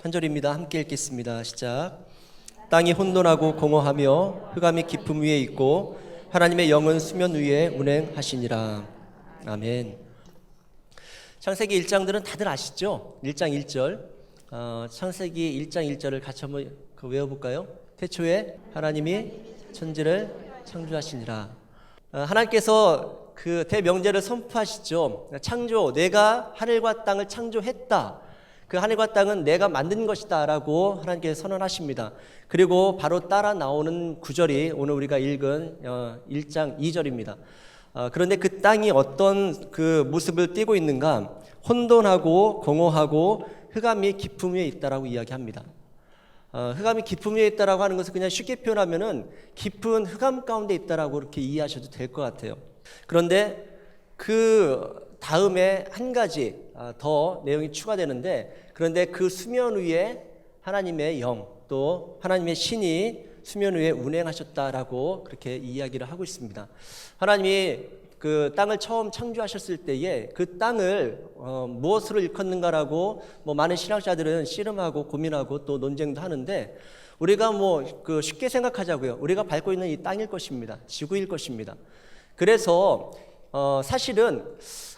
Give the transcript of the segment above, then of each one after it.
한 절입니다. 함께 읽겠습니다. 시작. 땅이 혼돈하고 공허하며 흑암이 깊음 위에 있고 하나님의 영은 수면 위에 운행하시니라. 아멘. 창세기 1장들은 다들 아시죠? 1장 1절. 창세기 1장 1절을 같이 한번 외워볼까요? 태초에 하나님이 천지를 창조하시니라. 하나님께서 그 대명제를 선포하시죠. 창조, 내가 하늘과 땅을 창조했다. 그 하늘과 땅은 내가 만든 것이다 라고 하나님께서 선언하십니다. 그리고 바로 따라 나오는 구절이 오늘 우리가 읽은 1장 2절입니다. 그런데 그 땅이 어떤 그 모습을 띠고 있는가? 혼돈하고 공허하고 흑암이 깊음 위에 있다라고 이야기합니다. 흑암이 깊음 위에 있다라고 하는 것을 그냥 쉽게 표현하면은 깊은 흑암 가운데 있다라고 그렇게 이해하셔도 될 것 같아요. 그런데 그 다음에 한 가지 더 내용이 추가되는데, 그런데 그 수면 위에 하나님의 영 또 하나님의 신이 수면 위에 운행하셨다라고 그렇게 이야기를 하고 있습니다. 하나님이 그 땅을 처음 창조하셨을 때에 그 땅을 무엇으로 일컫는가라고 많은 신학자들은 씨름하고 고민하고 또 논쟁도 하는데, 우리가 그 쉽게 생각하자고요. 우리가 밟고 있는 이 땅일 것입니다. 지구일 것입니다. 그래서 사실은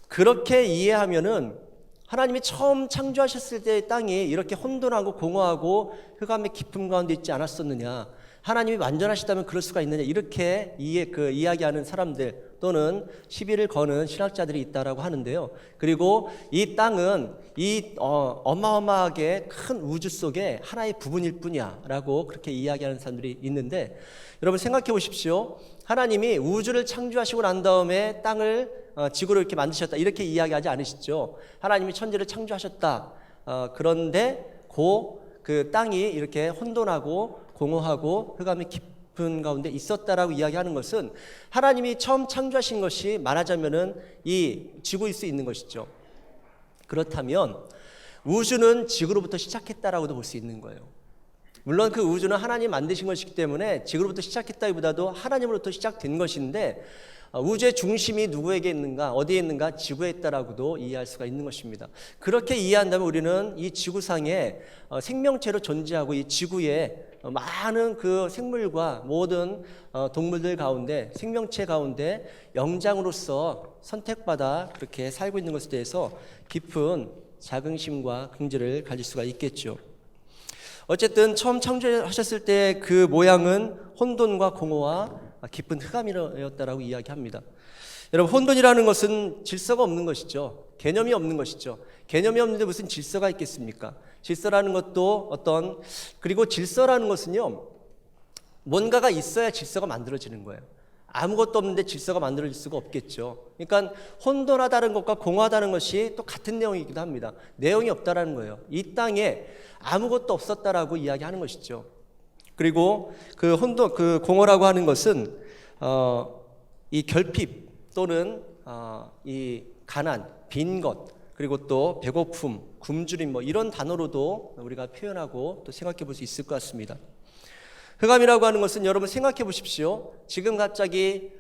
그렇게 이해하면은 하나님이 처음 창조하셨을 때의 땅이 이렇게 혼돈하고 공허하고 흑암의 깊음 가운데 있지 않았었느냐, 하나님이 완전하시다면 그럴 수가 있느냐, 이렇게 이야기하는 사람들 또는 시비를 거는 신학자들이 있다라고 하는데요. 그리고 이 땅은 이 어마어마하게 큰 우주 속에 하나의 부분일 뿐이야 라고 그렇게 이야기하는 사람들이 있는데, 여러분 생각해 보십시오. 하나님이 우주를 창조하시고 난 다음에 땅을 지구를 이렇게 만드셨다 이렇게 이야기하지 않으시죠. 하나님이 천지를 창조하셨다. 그런데 그 땅이 이렇게 혼돈하고 공허하고 흑암이 깊은 가운데 있었다라고 이야기하는 것은 하나님이 처음 창조하신 것이 말하자면은 이 지구일 수 있는 것이죠. 그렇다면 우주는 지구로부터 시작했다라고도 볼 수 있는 거예요. 물론 그 우주는 하나님 만드신 것이기 때문에 지구로부터 시작했다기보다도 하나님으로부터 시작된 것인데, 우주의 중심이 누구에게 있는가, 어디에 있는가? 지구에 있다라고도 이해할 수가 있는 것입니다. 그렇게 이해한다면 우리는 이 지구상에 생명체로 존재하고 이 지구에 많은 그 생물과 모든 동물들 가운데, 생명체 가운데 영장으로서 선택받아 그렇게 살고 있는 것에 대해서 깊은 자긍심과 긍지를 가질 수가 있겠죠. 어쨌든 처음 창조하셨을 때 그 모양은 혼돈과 공허와 깊은 흑암이었다라고 이야기합니다. 여러분, 혼돈이라는 것은 질서가 없는 것이죠. 개념이 없는 것이죠. 개념이 없는데 무슨 질서가 있겠습니까? 질서라는 것도 그리고 질서라는 것은요, 뭔가가 있어야 질서가 만들어지는 거예요. 아무것도 없는데 질서가 만들어질 수가 없겠죠. 그러니까 혼돈하다는 것과 공허하다는 것이 또 같은 내용이기도 합니다. 내용이 없다라는 거예요. 이 땅에 아무것도 없었다라고 이야기하는 것이죠. 그리고 그 혼돈, 그 공허라고 하는 것은 이 결핍 또는 이 가난, 빈 것, 그리고 또 배고픔, 굶주림 이런 단어로도 우리가 표현하고 또 생각해 볼 수 있을 것 같습니다. 흑암이라고 하는 것은 여러분 생각해 보십시오. 지금 갑자기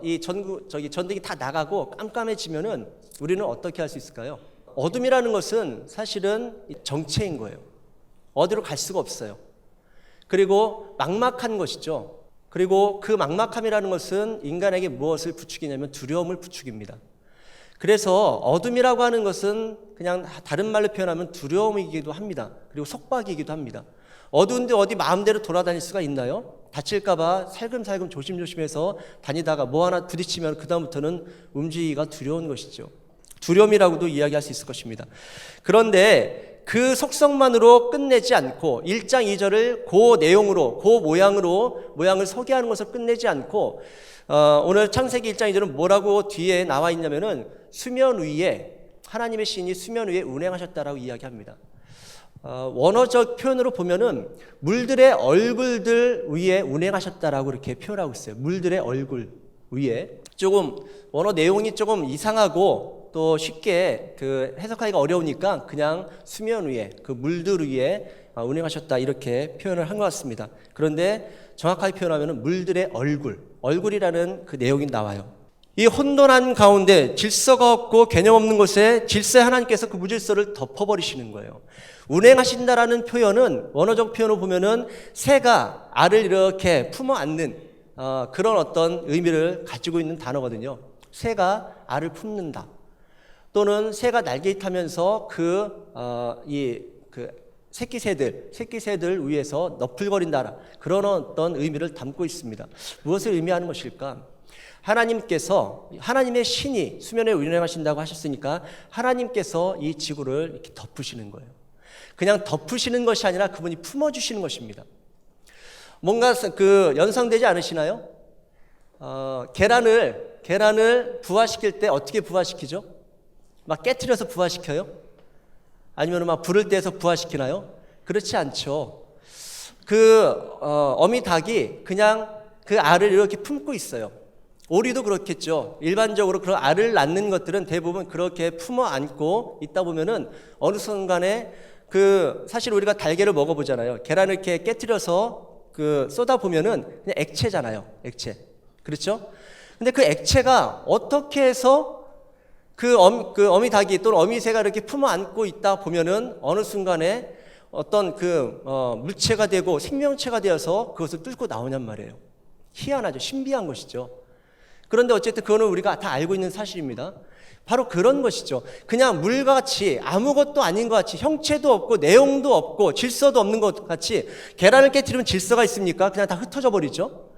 이 전등이 다 나가고 깜깜해지면은 우리는 어떻게 할 수 있을까요? 어둠이라는 것은 사실은 정체인 거예요. 어디로 갈 수가 없어요. 그리고 막막한 것이죠. 그리고 그 막막함이라는 것은 인간에게 무엇을 부추기냐면 두려움을 부추깁니다. 그래서 어둠이라고 하는 것은 그냥 다른 말로 표현하면 두려움이기도 합니다. 그리고 속박이기도 합니다. 어두운데 어디 마음대로 돌아다닐 수가 있나요? 다칠까봐 살금살금 조심조심해서 다니다가 뭐 하나 부딪히면 그 다음부터는 움직이기가 두려운 것이죠. 두려움이라고도 이야기할 수 있을 것입니다. 그런데 그 속성만으로 끝내지 않고 1장 2절을 그 내용으로, 그 모양을 소개하는 것을 끝내지 않고 오늘 창세기 1장 2절은 뭐라고 뒤에 나와 있냐면은 수면 위에 하나님의 신이 수면 위에 운행하셨다라고 이야기합니다. 원어적 표현으로 보면은 물들의 얼굴들 위에 운행하셨다라고 이렇게 표현하고 있어요. 물들의 얼굴 위에. 조금 원어 내용이 조금 이상하고 또 쉽게 해석하기가 어려우니까 그냥 수면 위에, 그 물들 위에 운행하셨다 이렇게 표현을 한 것 같습니다. 그런데 정확하게 표현하면 물들의 얼굴이라는 그 내용이 나와요. 이 혼돈한 가운데 질서가 없고 개념 없는 곳에 질서에 하나님께서 그 무질서를 덮어버리시는 거예요. 운행하신다라는 표현은 원어적 표현을 보면은 새가 알을 이렇게 품어 안는 그런 어떤 의미를 가지고 있는 단어거든요. 새가 알을 품는다. 또는 새가 날개 타면서 그 새끼새들 위에서 너풀거린다. 그런 어떤 의미를 담고 있습니다. 무엇을 의미하는 것일까? 하나님께서 하나님의 신이 수면에 운행하신다고 하셨으니까 하나님께서 이 지구를 이렇게 덮으시는 거예요. 그냥 덮으시는 것이 아니라 그분이 품어주시는 것입니다. 뭔가 연상되지 않으시나요? 계란을 부화시킬 때 어떻게 부화시키죠? 막 깨트려서 부화시켜요? 아니면 막 불을 떼서 부화시키나요? 그렇지 않죠. 어미 닭이 그냥 그 알을 이렇게 품고 있어요. 오리도 그렇겠죠. 일반적으로 그런 알을 낳는 것들은 대부분 그렇게 품어 안고 있다 보면은 어느 순간에 사실 우리가 달걀을 먹어보잖아요. 계란을 이렇게 깨트려서 쏟아 보면은 그냥 액체잖아요. 액체. 그렇죠? 근데 그 액체가 어떻게 해서 어미 닭이 또는 어미새가 이렇게 품어 안고 있다 보면은 어느 순간에 어떤 물체가 되고 생명체가 되어서 그것을 뚫고 나오냔 말이에요. 희한하죠. 신비한 것이죠. 그런데 어쨌든 그거는 우리가 다 알고 있는 사실입니다. 바로 그런 것이죠. 그냥 물과 같이 아무것도 아닌 것 같이 형체도 없고 내용도 없고 질서도 없는 것 같이 계란을 깨트리면 질서가 있습니까? 그냥 다 흩어져 버리죠.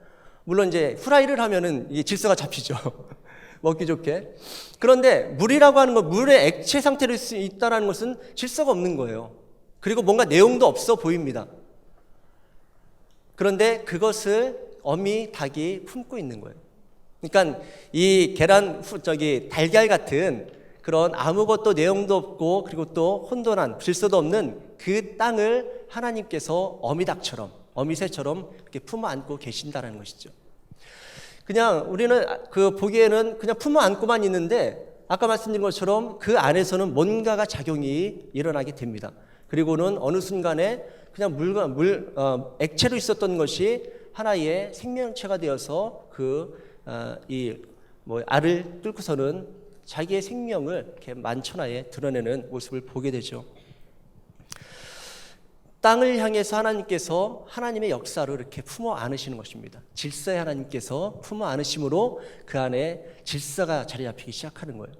물론 이제 후라이를 하면은 이 질서가 잡히죠. 먹기 좋게. 그런데 물이라고 하는 건 물의 액체 상태로 있다는 것은 질서가 없는 거예요. 그리고 뭔가 내용도 없어 보입니다. 그런데 그것을 어미 닭이 품고 있는 거예요. 그러니까 이 달걀 같은 그런 아무것도 내용도 없고 그리고 또 혼돈한 질서도 없는 그 땅을 하나님께서 어미닭처럼 어미새처럼 이렇게 품어 안고 계신다는 것이죠. 그냥 우리는 보기에는 그냥 품어 안고만 있는데 아까 말씀드린 것처럼 그 안에서는 뭔가가 작용이 일어나게 됩니다. 그리고는 어느 순간에 그냥 액체로 있었던 것이 하나의 생명체가 되어서 알을 뚫고서는 자기의 생명을 이렇게 만천하에 드러내는 모습을 보게 되죠. 땅을 향해서 하나님께서 하나님의 역사를 이렇게 품어 안으시는 것입니다. 질서의 하나님께서 품어 안으심으로 그 안에 질서가 자리 잡히기 시작하는 거예요.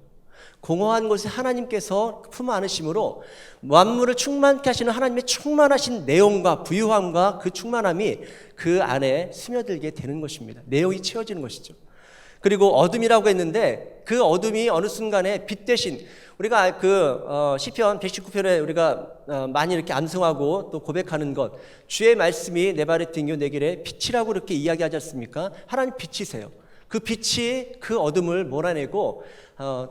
공허한 곳에 하나님께서 품어 안으심으로 만물을 충만케 하시는 하나님의 충만하신 내용과 부유함과 그 충만함이 그 안에 스며들게 되는 것입니다. 내용이 채워지는 것이죠. 그리고 어둠이라고 했는데 그 어둠이 어느 순간에 빛 대신 우리가 시편 119편에 우리가 많이 이렇게 암송하고 또 고백하는 것, 주의 말씀이 내 발에 등교 내 길에 빛이라고 이렇게 이야기하지 않습니까? 하나님 빛이세요. 그 빛이 그 어둠을 몰아내고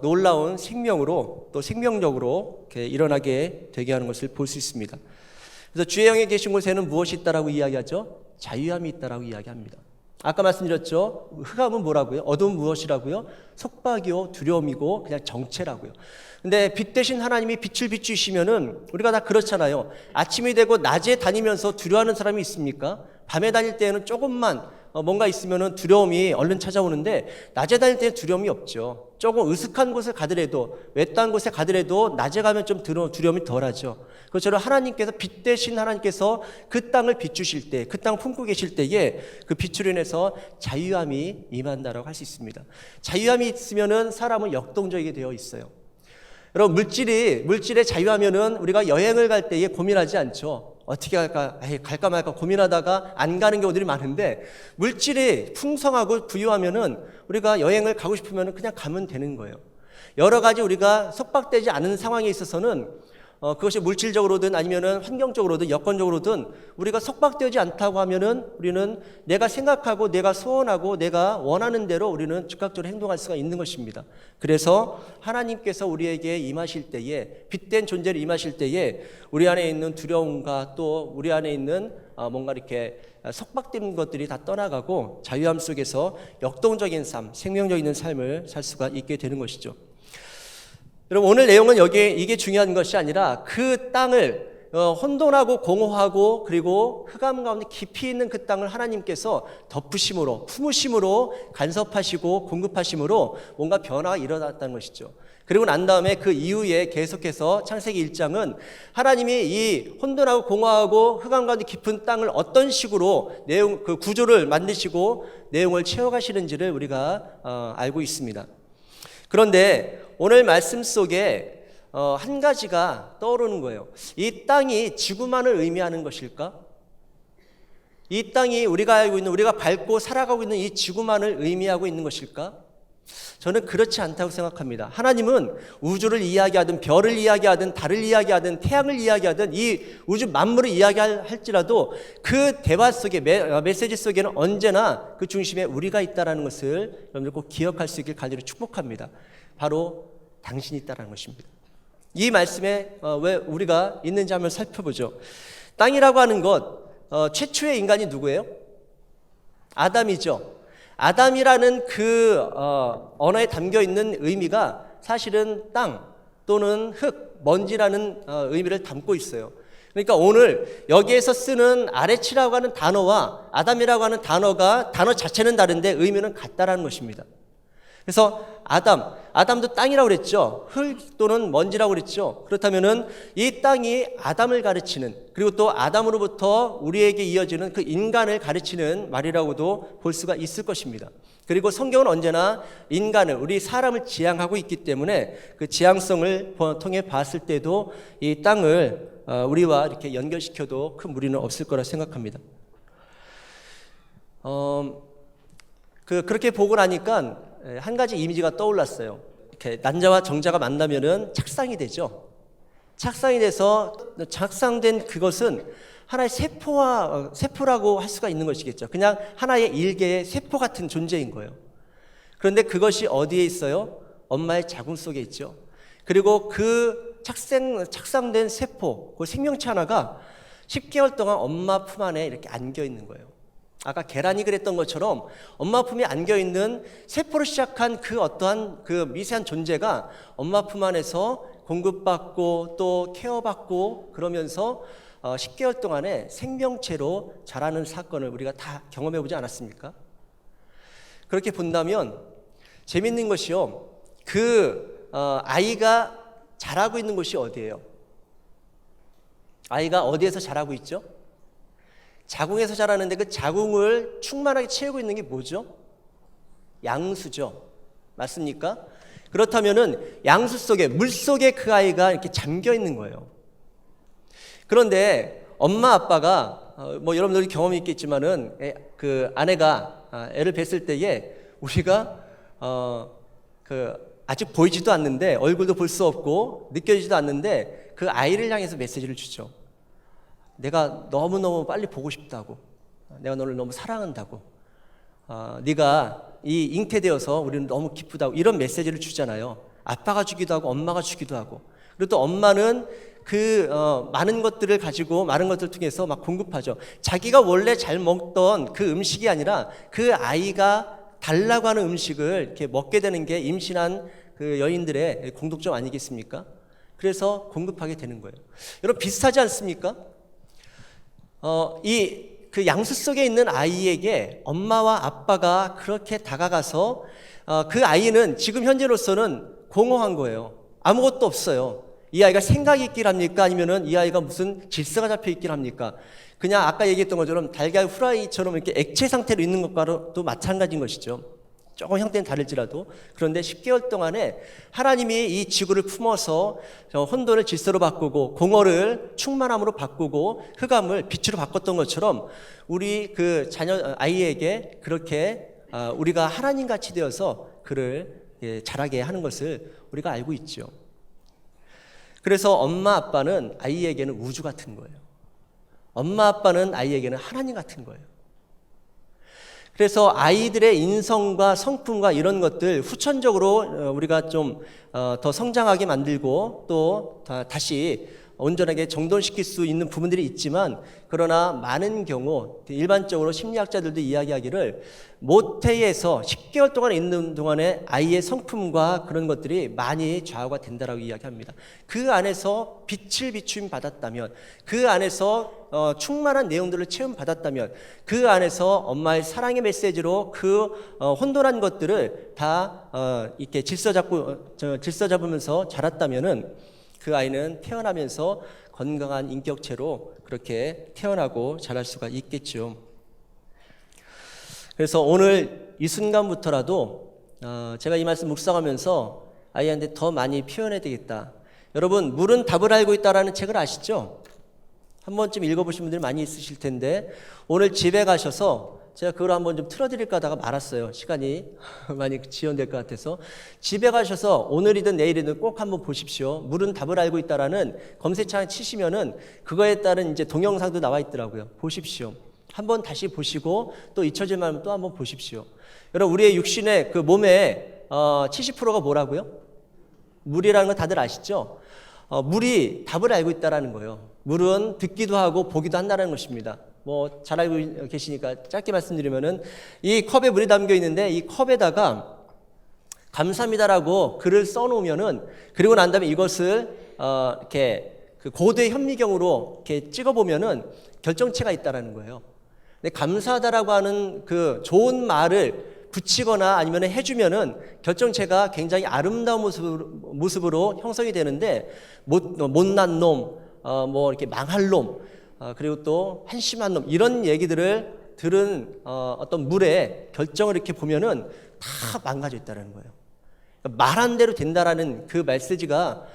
놀라운 생명으로 또 생명력으로 이렇게 일어나게 되게 하는 것을 볼 수 있습니다. 그래서 주의 영에 계신 곳에는 무엇이 있다라고 이야기하죠? 자유함이 있다라고 이야기합니다. 아까 말씀드렸죠. 흑암은 뭐라고요? 어둠은 무엇이라고요? 속박이요, 두려움이고 그냥 정체라고요. 근데 빛 대신 하나님이 빛을 비추시면은 우리가 다 그렇잖아요. 아침이 되고 낮에 다니면서 두려워하는 사람이 있습니까? 밤에 다닐 때는 조금만 뭔가 있으면은 두려움이 얼른 찾아오는데 낮에 다닐 때는 두려움이 없죠. 조금 으슥한 곳에 가더라도 외딴 곳에 가더라도 낮에 가면 좀 두려움이 덜하죠. 그것처럼 하나님께서 빛 대신 하나님께서 그 땅을 비추실 때, 그 땅을 품고 계실 때에 그 빛으로 인해서 자유함이 임한다라고 할 수 있습니다. 자유함이 있으면은 사람은 역동적이게 되어 있어요. 여러분 물질에 자유하면은 우리가 여행을 갈 때에 고민하지 않죠. 어떻게 갈까 말까 고민하다가 안 가는 경우들이 많은데 물질이 풍성하고 부유하면은 우리가 여행을 가고 싶으면 그냥 가면 되는 거예요. 여러 가지 우리가 속박되지 않은 상황에 있어서는 그것이 물질적으로든 아니면은 환경적으로든 여건적으로든 우리가 속박되지 않다고 하면은 우리는 내가 생각하고 내가 소원하고 내가 원하는 대로 우리는 즉각적으로 행동할 수가 있는 것입니다. 그래서 하나님께서 우리에게 임하실 때에 빛된 존재를 임하실 때에 우리 안에 있는 두려움과 또 우리 안에 있는 뭔가 이렇게 속박된 것들이 다 떠나가고 자유함 속에서 역동적인 삶, 생명력 있는 삶을 살 수가 있게 되는 것이죠. 여러분 오늘 내용은 이게 중요한 것이 아니라 그 땅을 혼돈하고 공허하고 그리고 흑암 가운데 깊이 있는 그 땅을 하나님께서 덮으심으로, 품으심으로, 간섭하시고 공급하심으로 뭔가 변화가 일어났다는 것이죠. 그리고 난 다음에 그 이후에 계속해서 창세기 1장은 하나님이 이 혼돈하고 공허하고 흑암 가운데 깊은 땅을 어떤 식으로 그 구조를 만드시고 내용을 채워가시는지를 우리가 알고 있습니다. 그런데 오늘 말씀 속에 한 가지가 떠오르는 거예요. 이 땅이 지구만을 의미하는 것일까? 이 땅이 우리가 알고 있는, 우리가 밟고 살아가고 있는 이 지구만을 의미하고 있는 것일까? 저는 그렇지 않다고 생각합니다. 하나님은 우주를 이야기하든 별을 이야기하든 달을 이야기하든 태양을 이야기하든 이 우주 만물을 이야기할지라도 그 대화 속에 메시지 속에는 언제나 그 중심에 우리가 있다는 것을 여러분들 꼭 기억할 수 있길 간절히 축복합니다. 바로 당신이 있다는 것입니다. 이 말씀에 왜 우리가 있는지 한번 살펴보죠. 땅이라고 하는 것, 최초의 인간이 누구예요? 아담이죠. 아담이라는 그 언어에 담겨 있는 의미가 사실은 땅 또는 흙, 먼지라는 의미를 담고 있어요. 그러니까 오늘 여기에서 쓰는 아레치라고 하는 단어와 아담이라고 하는 단어 자체는 다른데 의미는 같다라는 것입니다. 그래서 아담도 땅이라고 그랬죠. 흙 또는 먼지라고 그랬죠. 그렇다면은 이 땅이 아담을 가르치는, 그리고 또 아담으로부터 우리에게 이어지는 그 인간을 가르치는 말이라고도 볼 수가 있을 것입니다. 그리고 성경은 언제나 인간을, 우리 사람을 지향하고 있기 때문에 그 지향성을 통해 봤을 때도 이 땅을 우리와 이렇게 연결시켜도 큰 무리는 없을 거라 생각합니다. 그렇게 보고 나니까 한 가지 이미지가 떠올랐어요. 이렇게 난자와 정자가 만나면은 착상이 되죠. 착상이 돼서 착상된 그것은 하나의 세포라고 할 수가 있는 것이겠죠. 그냥 하나의 일개의 세포 같은 존재인 거예요. 그런데 그것이 어디에 있어요? 엄마의 자궁 속에 있죠. 그리고 그 착상된 세포, 그 생명체 하나가 10개월 동안 엄마 품 안에 이렇게 안겨 있는 거예요. 아까 계란이 그랬던 것처럼 엄마 품에 안겨있는 세포로 시작한 그 어떠한 그 미세한 존재가 엄마 품 안에서 공급받고 또 케어받고 그러면서 10개월 동안에 생명체로 자라는 사건을 우리가 다 경험해보지 않았습니까? 그렇게 본다면 재밌는 것이요. 그 아이가 자라고 있는 곳이 어디예요? 아이가 어디에서 자라고 있죠? 자궁에서 자라는데 그 자궁을 충만하게 채우고 있는 게 뭐죠? 양수죠. 맞습니까? 그렇다면은 양수 속에, 물 속에 그 아이가 이렇게 잠겨 있는 거예요. 그런데 엄마 아빠가 여러분들이 경험이 있겠지만은 그 아내가 애를 뵀을 때에 우리가 아직 보이지도 않는데, 얼굴도 볼 수 없고 느껴지지도 않는데 그 아이를 향해서 메시지를 주죠. 내가 너무너무 빨리 보고 싶다고, 내가 너를 너무 사랑한다고, 네가 이 잉태되어서 우리는 너무 기쁘다고, 이런 메시지를 주잖아요. 아빠가 주기도 하고 엄마가 주기도 하고, 그리고 또 엄마는 그 많은 것들을 가지고 많은 것들을 통해서 막 공급하죠. 자기가 원래 잘 먹던 그 음식이 아니라 그 아이가 달라고 하는 음식을 이렇게 먹게 되는 게 임신한 그 여인들의 공통점 아니겠습니까? 그래서 공급하게 되는 거예요. 여러분, 비슷하지 않습니까? 그 양수 속에 있는 아이에게 엄마와 아빠가 그렇게 다가가서 그 아이는 지금 현재로서는 공허한 거예요. 아무것도 없어요. 이 아이가 생각이 있긴 합니까? 아니면은 이 아이가 무슨 질서가 잡혀 있긴 합니까? 그냥 아까 얘기했던 것처럼 달걀 후라이처럼 이렇게 액체 상태로 있는 것과도 마찬가지인 것이죠. 조금 형태는 다를지라도. 그런데 10개월 동안에 하나님이 이 지구를 품어서 혼돈을 질서로 바꾸고 공허를 충만함으로 바꾸고 흑암을 빛으로 바꿨던 것처럼 우리 그 아이에게 그렇게 우리가 하나님같이 되어서 그를 자라게 하는 것을 우리가 알고 있죠. 그래서 엄마 아빠는 아이에게는 우주 같은 거예요. 엄마 아빠는 아이에게는 하나님 같은 거예요. 그래서 아이들의 인성과 성품과 이런 것들 후천적으로 우리가 좀 더 성장하게 만들고 또 다시 온전하게 정돈시킬 수 있는 부분들이 있지만, 그러나 많은 경우 일반적으로 심리학자들도 이야기하기를 모태에서 10개월 동안 있는 동안에 아이의 성품과 그런 것들이 많이 좌우가 된다라고 이야기합니다. 그 안에서 빛을 비춤 받았다면, 그 안에서 충만한 내용들을 체험 받았다면, 그 안에서 엄마의 사랑의 메시지로 그 혼돈한 것들을 다 이렇게 질서 잡으면서 자랐다면은 그 아이는 태어나면서 건강한 인격체로 그렇게 태어나고 자랄 수가 있겠죠. 그래서 오늘 이 순간부터라도 제가 이 말씀 묵상하면서 아이한테 더 많이 표현해야 되겠다. 여러분, 물은 답을 알고 있다라는 책을 아시죠? 한 번쯤 읽어보신 분들이 많이 있으실 텐데, 오늘 집에 가셔서 제가 그걸 한번 좀 틀어드릴까 하다가 말았어요. 시간이 많이 지연될 것 같아서. 집에 가셔서 오늘이든 내일이든 꼭 한번 보십시오. 물은 답을 알고 있다라는 검색창에 치시면은 그거에 따른 이제 동영상도 나와 있더라고요. 보십시오. 한번 다시 보시고 또 잊혀질 만하면 또 한번 보십시오. 여러분, 우리의 육신의 그 몸의 70%가 뭐라고요? 물이라는 거 다들 아시죠? 물이 답을 알고 있다라는 거예요. 물은 듣기도 하고 보기도 한다는 것입니다. 뭐 잘 알고 계시니까 짧게 말씀드리면은, 이 컵에 물이 담겨 있는데 이 컵에다가 감사합니다라고 글을 써놓으면은, 그리고 난 다음에 이것을 이렇게 그 고도의 현미경으로 이렇게 찍어보면은 결정체가 있다라는 거예요. 근데 감사하다라고 하는 그 좋은 말을 붙이거나 아니면 해주면은 결정체가 굉장히 아름다운 모습으로 형성이 되는데, 못난 놈, 뭐 이렇게 망할 놈, 그리고 또 한심한 놈, 이런 얘기들을 들은 어떤 물의 결정을 이렇게 보면은 다 망가져 있다는 거예요. 그러니까 말한 대로 된다라는 그 메시지가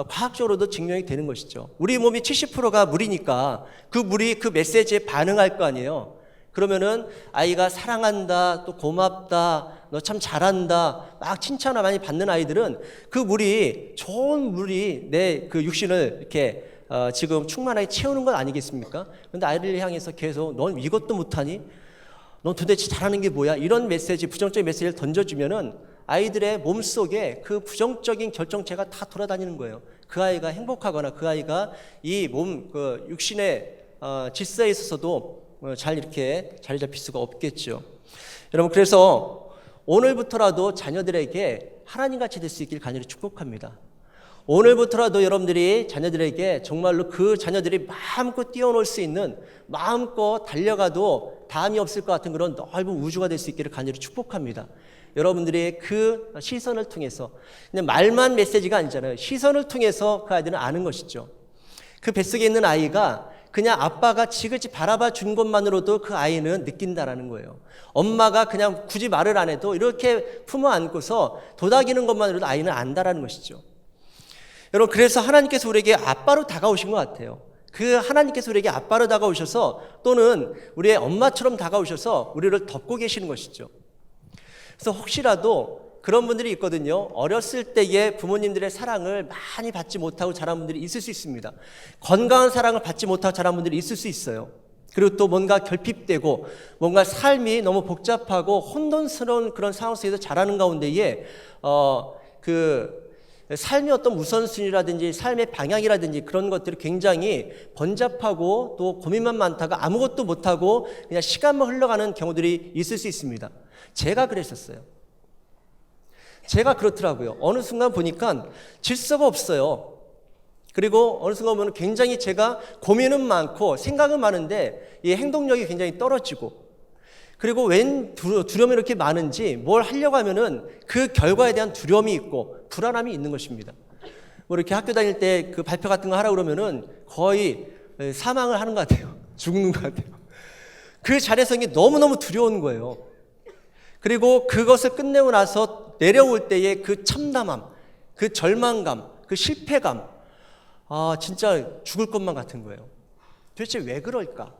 과학적으로도 증명이 되는 것이죠. 우리 몸이 70%가 물이니까 그 물이 그 메시지에 반응할 거 아니에요. 그러면은 아이가 사랑한다, 또 고맙다, 너 참 잘한다, 막 칭찬을 많이 받는 아이들은 그 물이, 좋은 물이 내 그 육신을 이렇게 지금 충만하게 채우는 건 아니겠습니까? 그런데 아이를 향해서 계속 넌 이것도 못하니? 넌 도대체 잘하는 게 뭐야? 이런 메시지, 부정적인 메시지를 던져주면은 아이들의 몸속에 그 부정적인 결정체가 다 돌아다니는 거예요. 그 아이가 행복하거나 그 아이가 이 몸, 그 육신의 질서에 있어서도 잘 이렇게 자리 잡힐 수가 없겠죠. 여러분, 그래서 오늘부터라도 자녀들에게 하나님같이 될 수 있길 간절히 축복합니다. 오늘부터라도 여러분들이 자녀들에게 정말로 그 자녀들이 마음껏 뛰어놀 수 있는, 마음껏 달려가도 담이 없을 것 같은 그런 넓은 우주가 될 수 있기를 간절히 축복합니다. 여러분들의 그 시선을 통해서, 그냥 말만 메시지가 아니잖아요. 시선을 통해서 그 아이들은 아는 것이죠. 그 뱃속에 있는 아이가 그냥 아빠가 지그지 바라봐 준 것만으로도 그 아이는 느낀다라는 거예요. 엄마가 그냥 굳이 말을 안 해도 이렇게 품어 안고서 도닥이는 것만으로도 아이는 안다라는 것이죠. 여러분, 그래서 하나님께서 우리에게 아빠로 다가오신 것 같아요. 그 하나님께서 우리에게 아빠로 다가오셔서, 또는 우리의 엄마처럼 다가오셔서 우리를 덮고 계시는 것이죠. 그래서 혹시라도 그런 분들이 있거든요. 어렸을 때의 부모님들의 사랑을 많이 받지 못하고 자란 분들이 있을 수 있습니다. 건강한 사랑을 받지 못하고 자란 분들이 있을 수 있어요. 그리고 또 뭔가 결핍되고 뭔가 삶이 너무 복잡하고 혼돈스러운 그런 상황 속에서 자라는 가운데에 그 삶의 어떤 우선순위라든지 삶의 방향이라든지 그런 것들이 굉장히 번잡하고 또 고민만 많다가 아무것도 못하고 그냥 시간만 흘러가는 경우들이 있을 수 있습니다. 제가 그랬었어요. 제가 그렇더라고요. 어느 순간 보니까 질서가 없어요. 그리고 어느 순간 보면 굉장히 제가 고민은 많고 생각은 많은데 이 행동력이 굉장히 떨어지고, 그리고 웬 두려움이 이렇게 많은지 뭘 하려고 하면은 그 결과에 대한 두려움이 있고 불안함이 있는 것입니다. 뭐 이렇게 학교 다닐 때 그 발표 같은 거 하라고 그러면은 거의 사망을 하는 것 같아요. 죽는 것 같아요. 그 자리에서 이게 너무너무 두려운 거예요. 그리고 그것을 끝내고 나서 내려올 때의 그 참담함, 그 절망감, 그 실패감, 진짜 죽을 것만 같은 거예요. 도대체 왜 그럴까?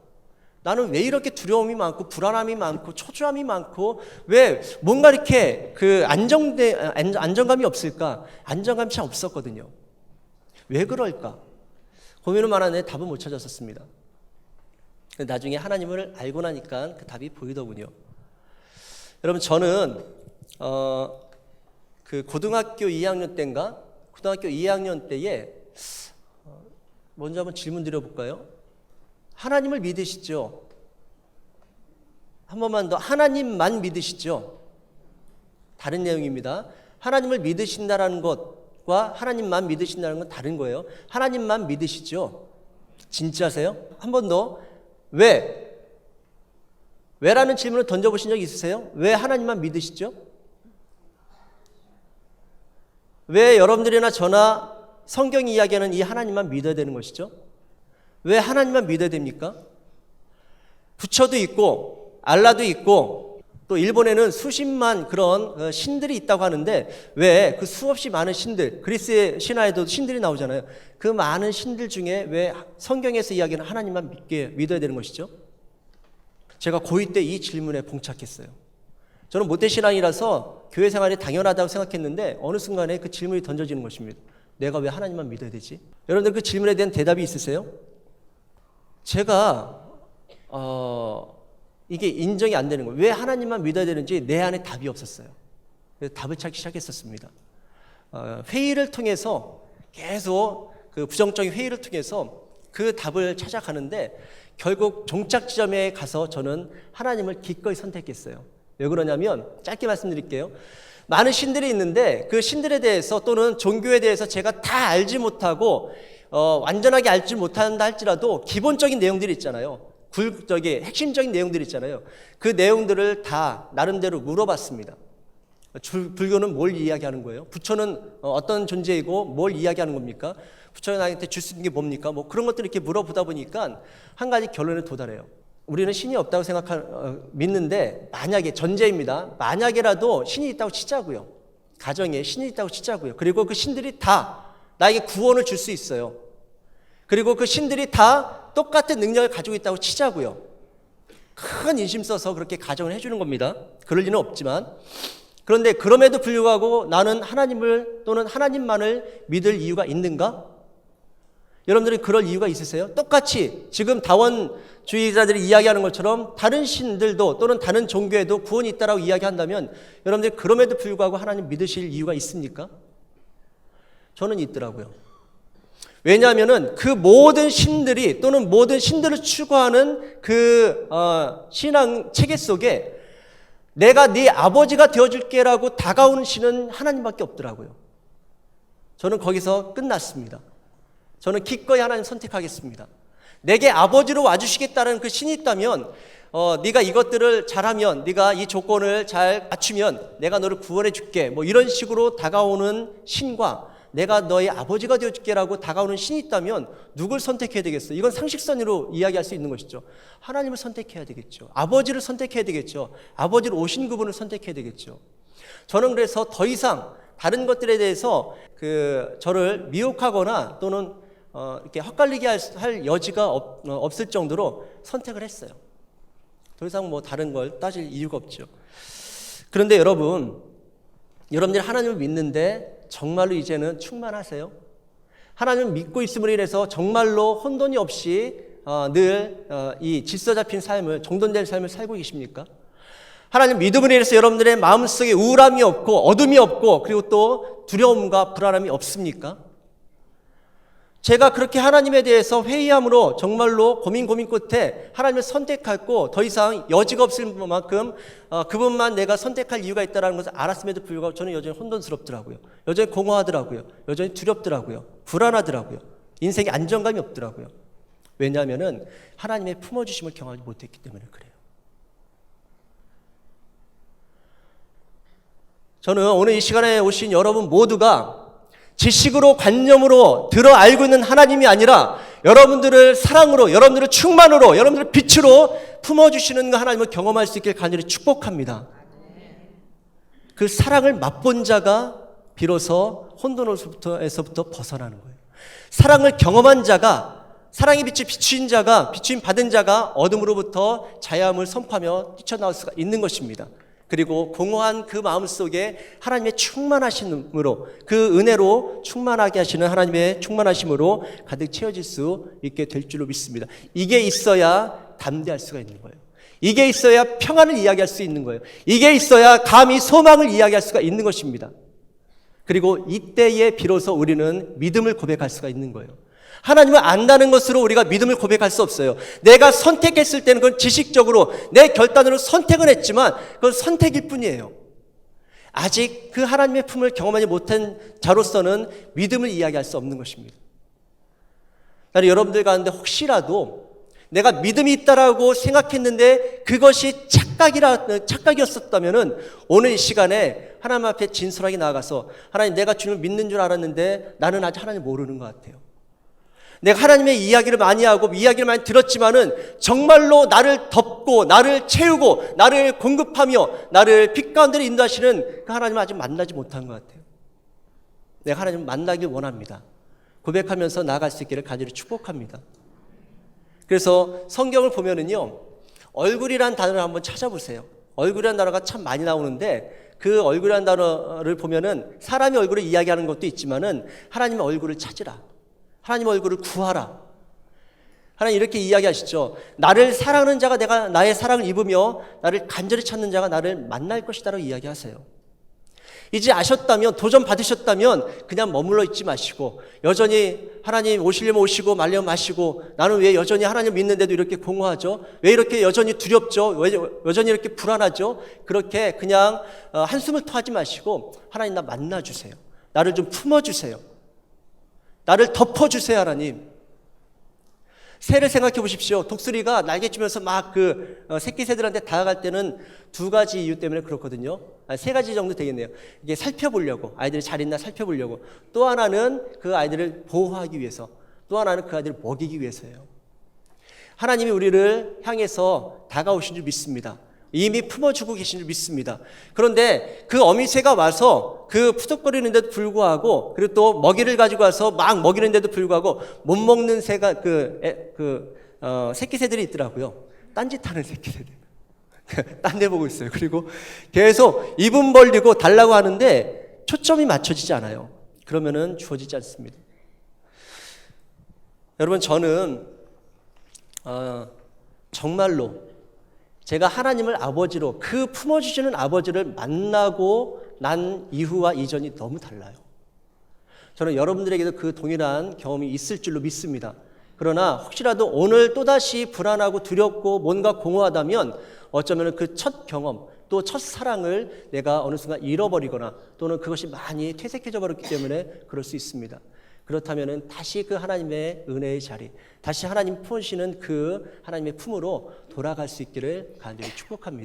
나는 왜 이렇게 두려움이 많고 불안함이 많고 초조함이 많고 왜 뭔가 이렇게 그 안정감이 없을까? 안정감이 참 없었거든요. 왜 그럴까? 고민을 많았는데 답은 못 찾았었습니다. 나중에 하나님을 알고 나니까 그 답이 보이더군요. 여러분, 저는 그 고등학교 2학년 때인가? 고등학교 2학년 때에 먼저 한번 질문 드려볼까요? 하나님을 믿으시죠? 한 번만 더, 하나님만 믿으시죠? 다른 내용입니다. 하나님을 믿으신다라는 것과 하나님만 믿으신다는 건 다른 거예요. 하나님만 믿으시죠? 진짜세요? 한 번 더, 왜? 왜라는 질문을 던져보신 적 있으세요? 왜 하나님만 믿으시죠? 왜 여러분들이나 저나 성경이 이야기하는 이 하나님만 믿어야 되는 것이죠? 왜 하나님만 믿어야 됩니까? 부처도 있고 알라도 있고 또 일본에는 수십만 그런 신들이 있다고 하는데 왜 그 수없이 많은 신들, 그리스의 신화에도 신들이 나오잖아요. 그 많은 신들 중에 왜 성경에서 이야기하는 하나님만 믿어야 되는 것이죠? 제가 고2 때 이 질문에 봉착했어요. 저는 모태신앙이라서 교회 생활이 당연하다고 생각했는데 어느 순간에 그 질문이 던져지는 것입니다. 내가 왜 하나님만 믿어야 되지? 여러분들 그 질문에 대한 대답이 있으세요? 제가 이게 인정이 안 되는 거예요. 왜 하나님만 믿어야 되는지 내 안에 답이 없었어요. 그래서 답을 찾기 시작했었습니다. 회의를 통해서 계속 그 부정적인 회의를 통해서 그 답을 찾아가는데 결국 종착 지점에 가서 저는 하나님을 기꺼이 선택했어요. 왜 그러냐면 짧게 말씀드릴게요. 많은 신들이 있는데 그 신들에 대해서 또는 종교에 대해서 제가 다 알지 못하고 완전하게 알지 못한다 할지라도 기본적인 내용들이 있잖아요. 핵심적인 내용들이 있잖아요. 그 내용들을 다 나름대로 물어봤습니다. 불교는 뭘 이야기하는 거예요? 부처는 어떤 존재이고 뭘 이야기하는 겁니까? 부처가 나한테 줄 수 있는 게 뭡니까? 뭐 그런 것들을 이렇게 물어보다 보니까 한 가지 결론에 도달해요. 우리는 신이 없다고 믿는데 만약에 전제입니다. 만약에라도 신이 있다고 치자고요. 가정에 신이 있다고 치자고요. 그리고 그 신들이 다 나에게 구원을 줄 수 있어요. 그리고 그 신들이 다 똑같은 능력을 가지고 있다고 치자고요. 큰 인심 써서 그렇게 가정을 해주는 겁니다. 그럴 리는 없지만. 그런데 그럼에도 불구하고 나는 하나님을 또는 하나님만을 믿을 이유가 있는가? 여러분들이 그럴 이유가 있으세요? 똑같이 지금 다원주의자들이 이야기하는 것처럼 다른 신들도 또는 다른 종교에도 구원이 있다라고 이야기한다면 여러분들이 그럼에도 불구하고 하나님 믿으실 이유가 있습니까? 저는 있더라고요. 왜냐하면은 그 모든 신들이 또는 모든 신들을 추구하는 그 신앙 체계 속에 내가 네 아버지가 되어줄게라고 다가오는 신은 하나님밖에 없더라고요. 저는 거기서 끝났습니다. 저는 기꺼이 하나님 선택하겠습니다. 내게 아버지로 와주시겠다는 그 신이 있다면 네가 이것들을 잘하면, 네가 이 조건을 잘 맞추면 내가 너를 구원해 줄게, 뭐 이런 식으로 다가오는 신과 내가 너의 아버지가 되어줄게라고 다가오는 신이 있다면 누굴 선택해야 되겠어요? 이건 상식선으로 이야기할 수 있는 것이죠. 하나님을 선택해야 되겠죠. 아버지를 선택해야 되겠죠. 아버지로 오신 그분을 선택해야 되겠죠. 저는 그래서 더 이상 다른 것들에 대해서 저를 미혹하거나 또는 이렇게 헛갈리게 할 여지가 없을 정도로 선택을 했어요. 더 이상 뭐 다른 걸 따질 이유가 없죠. 그런데 여러분들이 하나님을 믿는데 정말로 이제는 충만하세요? 하나님을 믿고 있음으로 인해서 정말로 혼돈이 없이 늘 이 질서 잡힌 삶을, 정돈된 삶을 살고 계십니까? 하나님 믿음으로 인해서 여러분들의 마음속에 우울함이 없고 어둠이 없고 그리고 또 두려움과 불안함이 없습니까? 제가 그렇게 하나님에 대해서 회의함으로 정말로 고민 끝에 하나님을 선택하고 더 이상 여지가 없을 만큼 그분만 내가 선택할 이유가 있다는 것을 알았음에도 불구하고 저는 여전히 혼돈스럽더라고요. 여전히 공허하더라고요. 여전히 두렵더라고요. 불안하더라고요. 인생에 안정감이 없더라고요. 왜냐하면 하나님의 품어주심을 경험하지 못했기 때문에 그래요. 저는 오늘 이 시간에 오신 여러분 모두가 지식으로 관념으로 들어 알고 있는 하나님이 아니라 여러분들을 사랑으로, 여러분들을 충만으로, 여러분들을 빛으로 품어주시는 그 하나님을 경험할 수 있길 간절히 축복합니다. 그 사랑을 맛본 자가 비로소 혼돈에서부터 벗어나는 거예요. 사랑을 경험한 자가, 사랑의 빛을 비추인 자가, 비추임 받은 자가 어둠으로부터 자유함을 선포하며 뛰쳐나올 수가 있는 것입니다. 그리고 공허한 그 마음속에 하나님의 충만하심으로, 그 은혜로 충만하게 하시는 하나님의 충만하심으로 가득 채워질 수 있게 될 줄로 믿습니다. 이게 있어야 담대할 수가 있는 거예요. 이게 있어야 평안을 이야기할 수 있는 거예요. 이게 있어야 감히 소망을 이야기할 수가 있는 것입니다. 그리고 이때에 비로소 우리는 믿음을 고백할 수가 있는 거예요. 하나님을 안다는 것으로 우리가 믿음을 고백할 수 없어요. 내가 선택했을 때는 그건 지식적으로 내 결단으로 선택을 했지만 그건 선택일 뿐이에요. 아직 그 하나님의 품을 경험하지 못한 자로서는 믿음을 이야기할 수 없는 것입니다. 나는 여러분들 가운데 혹시라도 내가 믿음이 있다라고 생각했는데 그것이 착각이었었다면 오늘 이 시간에 하나님 앞에 진솔하게 나아가서 하나님, 내가 주님을 믿는 줄 알았는데 나는 아직 하나님 모르는 것 같아요. 내가 하나님의 이야기를 많이 하고 이야기를 많이 들었지만은 정말로 나를 덮고 나를 채우고 나를 공급하며 나를 빛 가운데로 인도하시는 그 하나님을 아직 만나지 못한 것 같아요. 내가 하나님을 만나길 원합니다. 고백하면서 나아갈 수 있기를 간절히 축복합니다. 그래서 성경을 보면은요, 얼굴이란 단어를 한번 찾아보세요. 얼굴이란 단어가 참 많이 나오는데 그 얼굴이란 단어를 보면은 사람의 얼굴을 이야기하는 것도 있지만은 하나님의 얼굴을 찾으라. 하나님의 얼굴을 구하라. 하나님 이렇게 이야기하시죠. 나를 사랑하는 자가 내가 나의 사랑을 입으며 나를 간절히 찾는 자가 나를 만날 것이다라고 이야기하세요. 이제 아셨다면, 도전 받으셨다면 그냥 머물러 있지 마시고 여전히 하나님 오시려면 오시고 말려면 마시고 나는 왜 여전히 하나님 믿는데도 이렇게 공허하죠? 왜 이렇게 여전히 두렵죠? 왜 여전히 이렇게 불안하죠? 그렇게 그냥 한숨을 토하지 마시고 하나님, 나 만나주세요. 나를 좀 품어주세요. 나를 덮어주세요. 하나님, 새를 생각해 보십시오. 독수리가 날개치면서 막 새끼 새들한테 다가갈 때는 두 가지 이유 때문에 그렇거든요. 세 가지 정도 되겠네요. 이게 살펴보려고, 아이들이 잘 있나 살펴보려고. 또 하나는 그 아이들을 보호하기 위해서. 또 하나는 그 아이들을 먹이기 위해서예요. 하나님이 우리를 향해서 다가오신 줄 믿습니다. 이미 품어주고 계신 줄 믿습니다. 그런데 그 어미새가 와서 그 푸덕거리는데도 불구하고, 그리고 또 먹이를 가지고 와서 막 먹이는데도 불구하고 못 먹는 새가 새끼 새들이 있더라고요. 딴짓하는 새끼 새들. 딴 데 보고 있어요. 그리고 계속 입은 벌리고 달라고 하는데 초점이 맞춰지지 않아요. 그러면은 주어지지 않습니다. 여러분, 저는 정말로 제가 하나님을 아버지로, 그 품어주시는 아버지를 만나고 난 이후와 이전이 너무 달라요. 저는 여러분들에게도 그 동일한 경험이 있을 줄로 믿습니다. 그러나 혹시라도 오늘 또다시 불안하고 두렵고 뭔가 공허하다면 어쩌면 그 첫 경험, 또 첫 사랑을 내가 어느 순간 잃어버리거나 또는 그것이 많이 퇴색해져 버렸기 때문에 그럴 수 있습니다. 그렇다면 다시 그 하나님의 은혜의 자리, 다시 하나님 품으시는 그 하나님의 품으로 돌아갈 수 있기를 간절히 축복합니다.